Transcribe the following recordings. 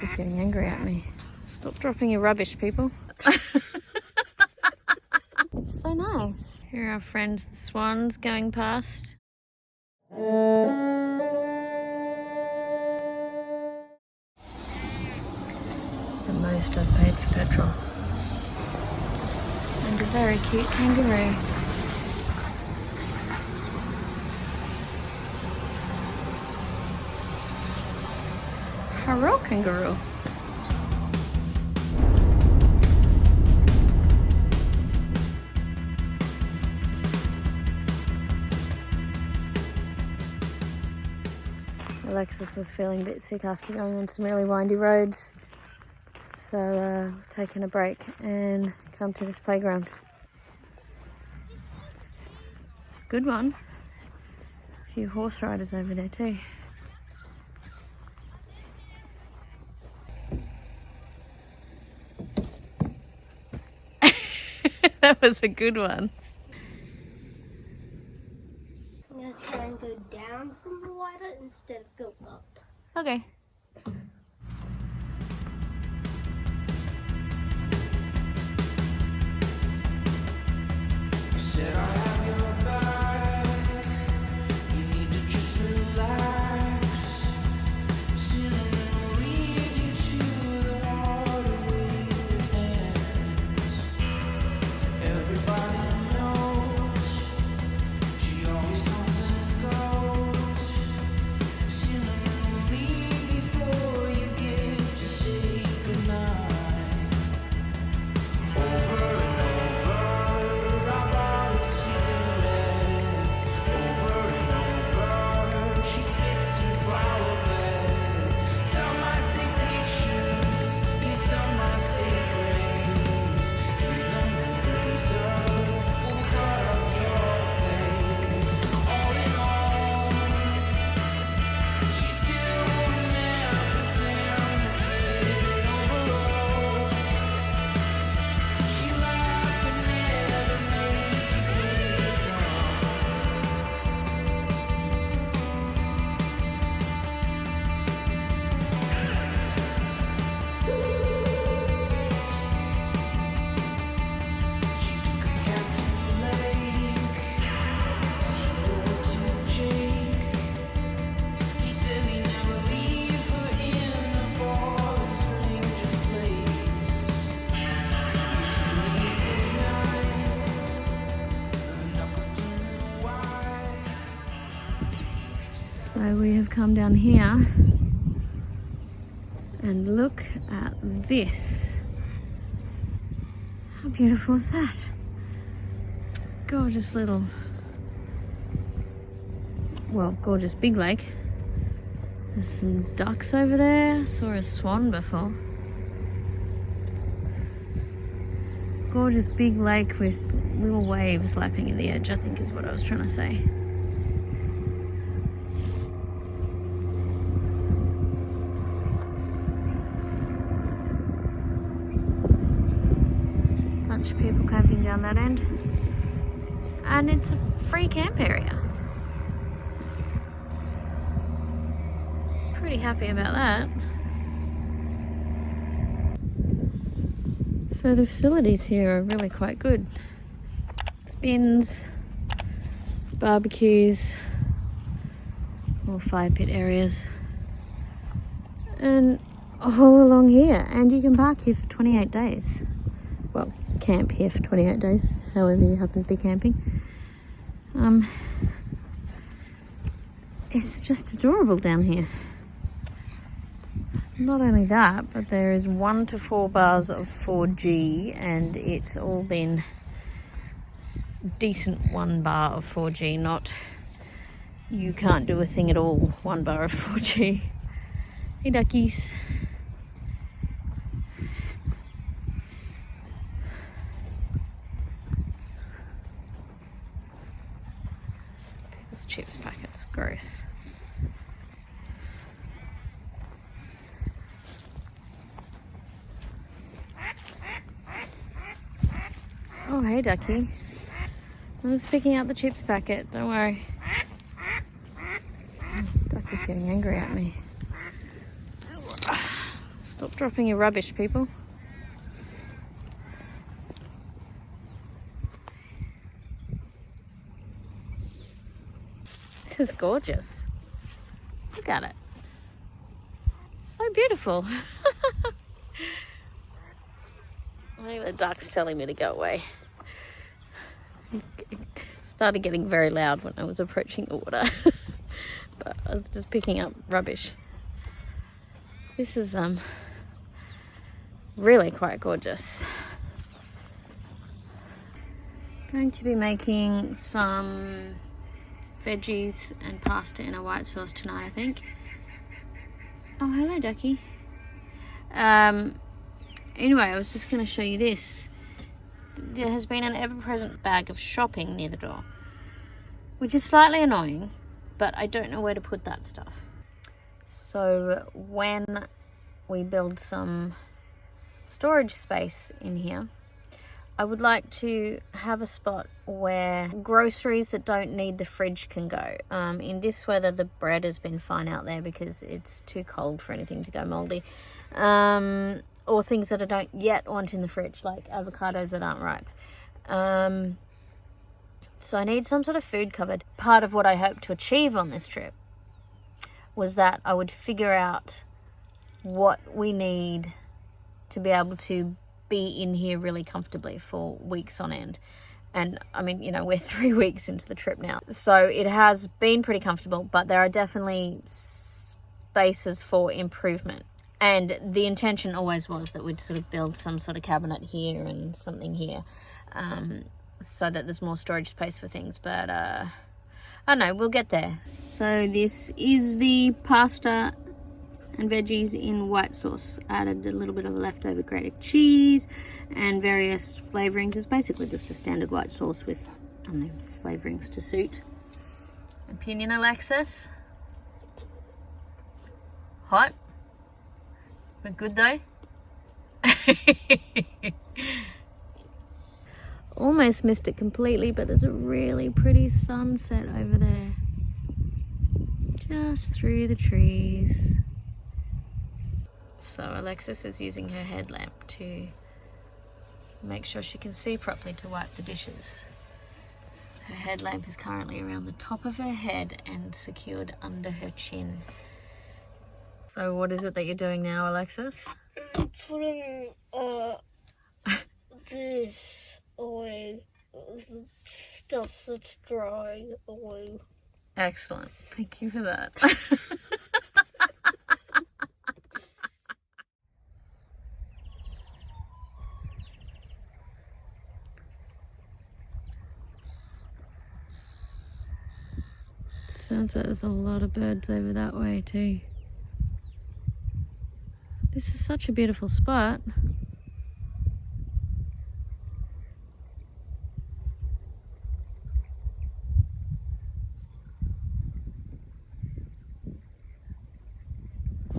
Ducky's getting angry at me. Stop dropping your rubbish, people. It's so nice. Here are our friends, the swans, going past. The most I've paid for petrol. And a very cute kangaroo. Hello, kangaroo. Alexis was feeling a bit sick after going on some really windy roads, so taking a break and come to this playground. It's a good one. A few horse riders over there too. That was a good one. I'm going to try and go down from the water instead of go up. Okay. Said I have your back. You need to just relax. Cinnamon will lead you to the water with your hands. Everybody knows she always comes and goes. Cinnamon will leave before you get to say goodnight. Over and over, I bought her cigarettes. Over and over, she spits in flower beds. Some might take pictures, yeah, some might take graves. Cinnamon bruiser will cut up your face. All in all, she's still never sound the kid in overalls. She laughed and never made you big. She took a cab to the lake to heal to Jake. He said he'd never leave her in a foreign stranger's place. He's at night, her knuckles turning white. So we have come down here and look at this. How beautiful is that? Gorgeous little, well, gorgeous big lake. There's some ducks over there. Saw a swan before. Gorgeous big lake with little waves lapping at the edge, I think is what I was trying to say. Bunch of people camping down that end. And it's a free camp area. Pretty happy about that. So the facilities here are really quite good. Spins, barbecues, or fire pit areas. And all along here. And you can park here for 28 days. Well, camp here for 28 days, however you happen to be camping. It's just adorable down here. Not only that, but there is 1 to 4 bars of 4G, and it's all been decent 1 bar of 4G, not you can't do a thing at all 1 bar of 4G. Hey duckies. People's chips packets, gross. Oh, hey, ducky. I'm just picking out the chips packet. Don't worry. Ducky's getting angry at me. Stop dropping your rubbish, people. This is gorgeous. Look at it. So beautiful. I think the duck's telling me to go away. It started getting very loud when I was approaching the water. But I was just picking up rubbish. This is really quite gorgeous. Going to be making some veggies and pasta in a white sauce tonight, I think. Oh, hello, ducky. Anyway, I was just going to show you this. There has been an ever-present bag of shopping near the door, which is slightly annoying, but I don't know where to put that stuff. So when we build some storage space in here, I would like to have a spot where groceries that don't need the fridge can go. In this weather, the bread has been fine out there because it's too cold for anything to go moldy. Or things that I don't yet want in the fridge, like avocados that aren't ripe. So I need some sort of food cupboard. Part of what I hope to achieve on this trip was that I would figure out what we need to be able to be in here really comfortably for weeks on end. And I mean, you know, we're 3 weeks into the trip now, so it has been pretty comfortable, but there are definitely spaces for improvement. And the intention always was that we'd sort of build some sort of cabinet here and something here, so that there's more storage space for things. But I don't know, we'll get there. So this is the pasta and veggies in white sauce. Added a little bit of the leftover grated cheese and various flavorings. It's basically just a standard white sauce with, I don't know, flavorings to suit. Opinion, Alexis? Hot? But good though? Almost missed it completely, but there's a really pretty sunset over there. Just through the trees. So Alexis is using her headlamp to make sure she can see properly to wipe the dishes. Her headlamp is currently around the top of her head and secured under her chin. So what is it that you're doing now, Alexis? I'm putting this away, the stuff that's drying away. Excellent. Thank you for that. Sounds like there's a lot of birds over that way too. This is such a beautiful spot.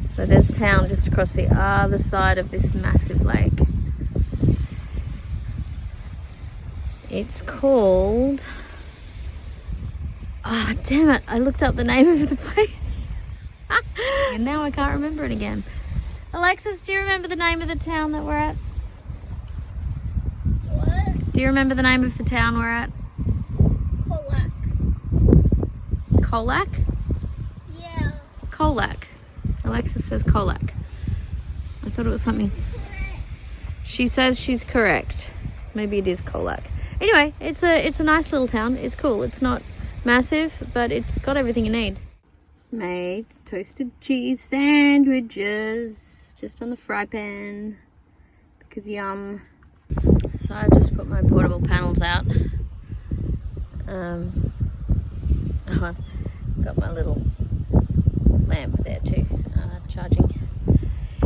So there's town just across the other side of this massive lake. It's called... Oh, damn it. I looked up the name of the place. And now I can't remember it again. Alexis, do you remember the name of the town that we're at? What? Do you remember the name of the town we're at? Colac. Colac? Yeah. Colac. Alexis says Colac. I thought it was something. She says she's correct. Maybe it is Colac. Anyway, it's a nice little town. It's cool. It's not massive, but it's got everything you need. Made toasted cheese sandwiches just on the fry pan because yum. So I've just put my portable panels out. I've got my little lamp there too, charging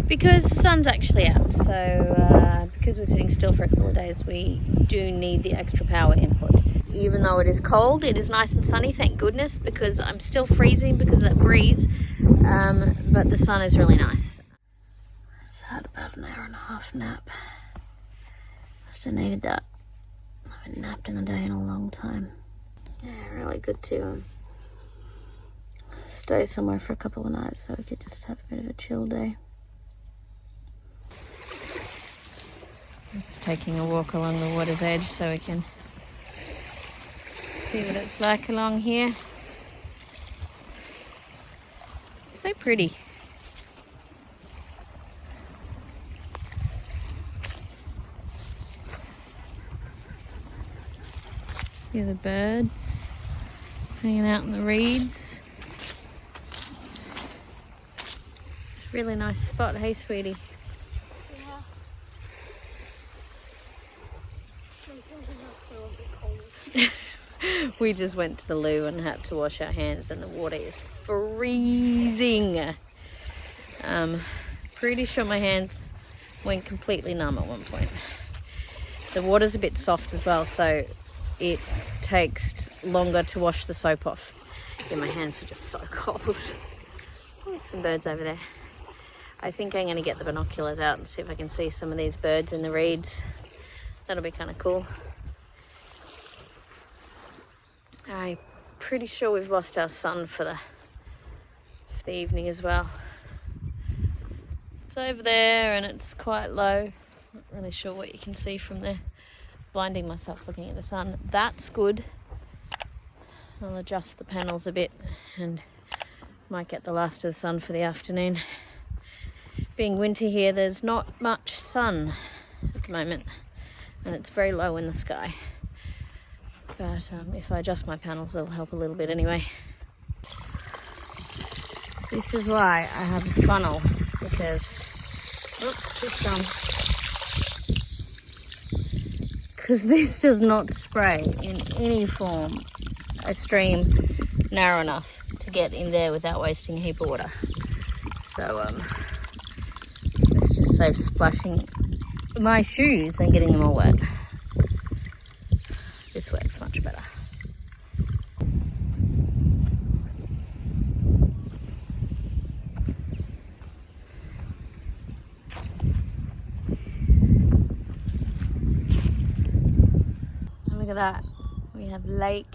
because the sun's actually out. So because we're sitting still for a couple of days, we do need the extra power input. Even though it is cold, it is nice and sunny, thank goodness, because I'm still freezing because of that breeze, but the sun is really nice. Just had about an hour and a half nap. Must have needed that. I haven't napped in the day in a long time. Yeah, really good to stay somewhere for a couple of nights so we could just have a bit of a chill day. I'm just taking a walk along the water's edge so we can see what it's like along here. So pretty. See the birds hanging out in the reeds. It's a really nice spot, hey sweetie? Yeah. Sometimes it's also a bit cold. We just went to the loo and had to wash our hands and the water is freezing. Pretty sure my hands went completely numb at one point. The water's a bit soft as well, so it takes longer to wash the soap off. Yeah, my hands are just so cold. Oh, there's some birds over there. I think I'm going to get the binoculars out and see if I can see some of these birds in the reeds. That'll be kind of cool. I'm pretty sure we've lost our sun for the evening as well. It's over there and it's quite low. Not really sure what you can see from there. Blinding myself looking at the sun. That's good. I'll adjust the panels a bit and might get the last of the sun for the afternoon. Being winter here, there's not much sun at the moment and it's very low in the sky. But if I adjust my panels, it'll help a little bit anyway. This is why I have a funnel, because, oops, too strong. Because this does not spray in any form a stream narrow enough to get in there without wasting a heap of water. So this just saves splashing my shoes and getting them all wet. This works much better. Look at that. We have lake.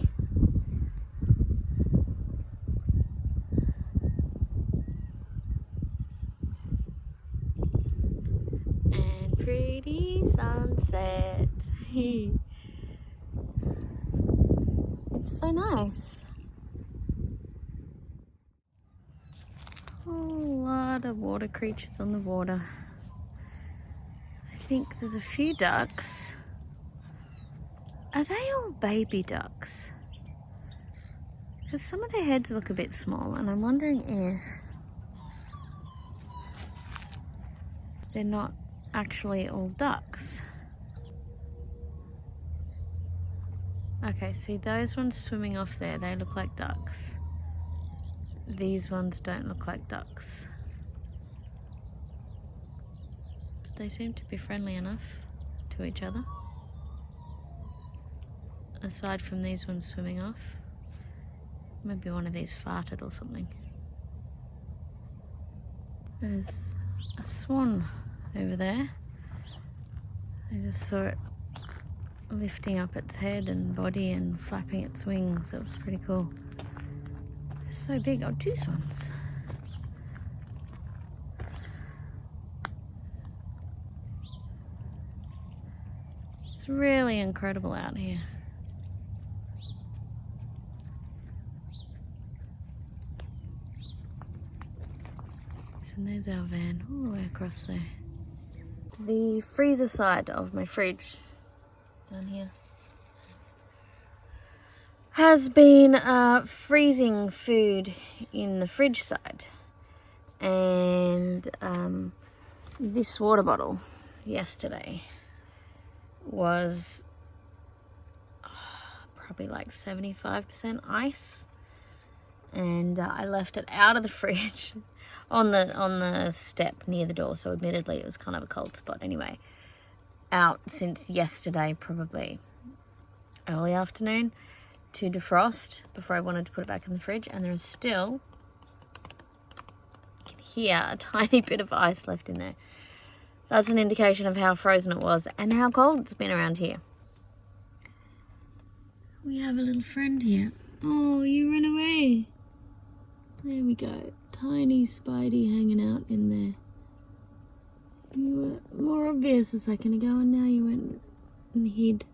And pretty sunset. It's so nice. A whole lot of water creatures on the water. I think there's a few ducks. Are they all baby ducks? Because some of their heads look a bit small and I'm wondering if they're not actually all ducks. Okay, see those ones swimming off there, they look like ducks. These ones don't look like ducks. But they seem to be friendly enough to each other. Aside from these ones swimming off. Maybe one of these farted or something. There's a swan over there. I just saw it lifting up its head and body and flapping its wings. It was pretty cool. They're so big. Oh, two swans. It's really incredible out here. And there's our van all the way across there. The freezer side of my fridge down here has been freezing food in the fridge side, and this water bottle yesterday was probably like 75% ice, and I left it out of the fridge on the step near the door, so admittedly it was kind of a cold spot anyway, out since yesterday, probably early afternoon, to defrost before I wanted to put it back in the fridge, and there is still, you can hear a tiny bit of ice left in there. That's an indication of how frozen it was and how cold it's been around here. We have a little friend here. Oh, you ran away. There we go. Tiny Spidey hanging out in there. You were more obvious a second ago, and now you went and hid.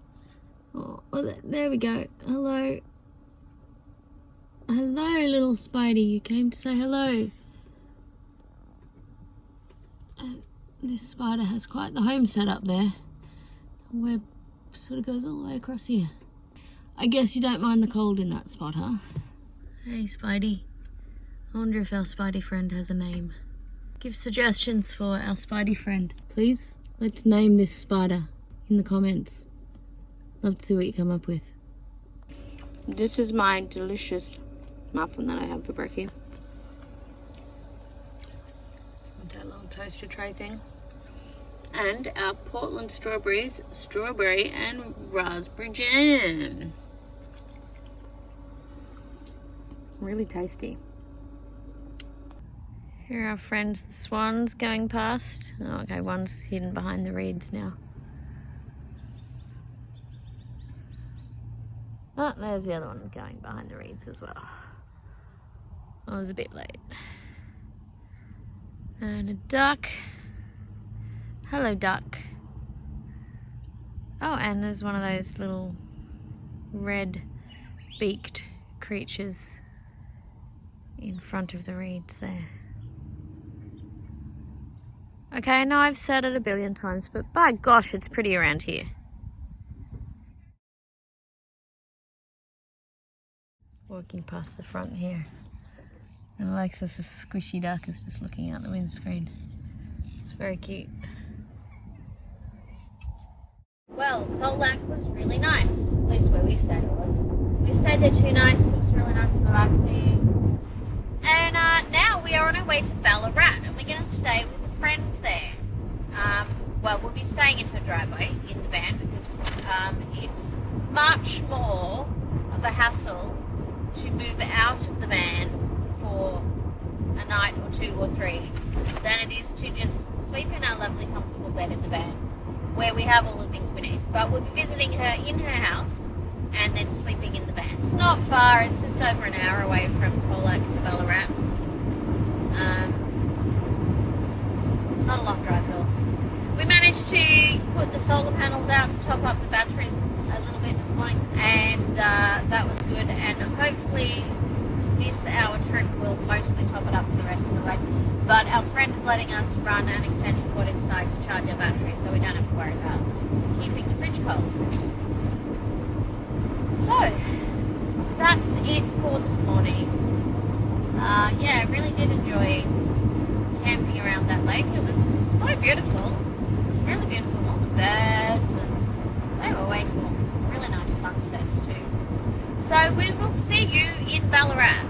Oh, there we go. Hello. Hello, little Spidey. You came to say hello. This spider has quite the home set up there. The web sort of goes all the way across here. I guess you don't mind the cold in that spot, huh? Hey, Spidey. I wonder if our Spidey friend has a name. Give suggestions for our Spidey friend, please. Let's name this spider in the comments. Love to see what you come up with. This is my delicious muffin that I have for brekkie. With that little toaster tray thing. And our Portland strawberries, strawberry and raspberry jam. Really tasty. Here are our friends, the swans, going past. Oh, okay, one's hidden behind the reeds now. Oh, there's the other one going behind the reeds as well. I was a bit late. And a duck. Hello, duck. Oh, and there's one of those little red-beaked creatures in front of the reeds there. Okay, I know I've said it a billion times, but by gosh, it's pretty around here. Walking past the front here. And Alexis, a squishy duck, is just looking out the windscreen. It's very cute. Well, Colac was really nice. At least where we stayed it was. We stayed there 2 nights. It was really nice and relaxing. And now we are on our way to Ballarat, and we're going to stay with a friend there. Well, we'll be staying in her driveway in the van because it's much more of a hassle to move out of the van for a night or 2 or 3 than it is to just sleep in our lovely comfortable bed in the van where we have all the things we need. But we'll be visiting her in her house and then sleeping in the van. It's not far, it's just over an hour away from Colac to Ballarat. It's not a long drive at all. We managed to put the solar panels out to top up the batteries a little bit this morning, and that was good, and hopefully this our trip will mostly top it up for the rest of the way. But our friend is letting us run an extension cord inside to charge our battery, so we don't have to worry about keeping the fridge cold. So that's it for this morning. Yeah, I really did enjoy camping around that lake. It was so beautiful. It was really beautiful. All the birds, and they were way cool. Really nice sunsets too. So we will see you in Ballarat.